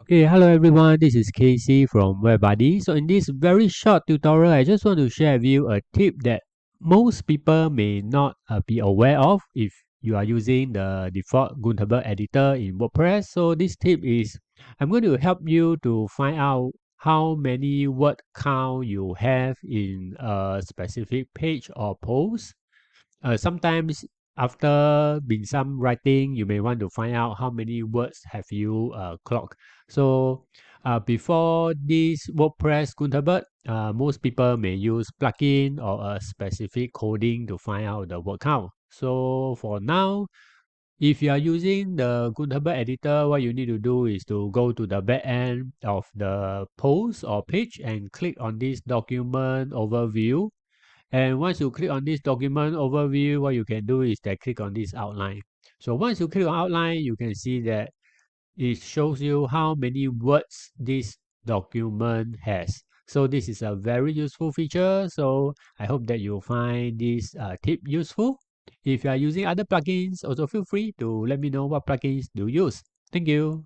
Okay, hello everyone, this is Casey from WebBuddy. So in this very short tutorial, I just want to share with you a tip that most people may not be aware of if you are using the default Gutenberg editor in WordPress. So this tip is, I'm going to help you to find out how many word count you have in a specific page or post. Sometimes after been some writing, you may want to find out how many words have you clocked. So before this WordPress Gutenberg, most people may use plugin or a specific coding to find out the word count. So for now, if you are using the Gutenberg editor, what you need to do is to go to the back end of the post or page and click on this document overview, and once you click on this document overview, what you can do is that click on this outline. So once you click on outline, you can see that it shows you how many words this document has. So this is a very useful feature. So I hope that you find this tip useful. If you are using other plugins, also feel free to let me know what plugins do you use. Thank you.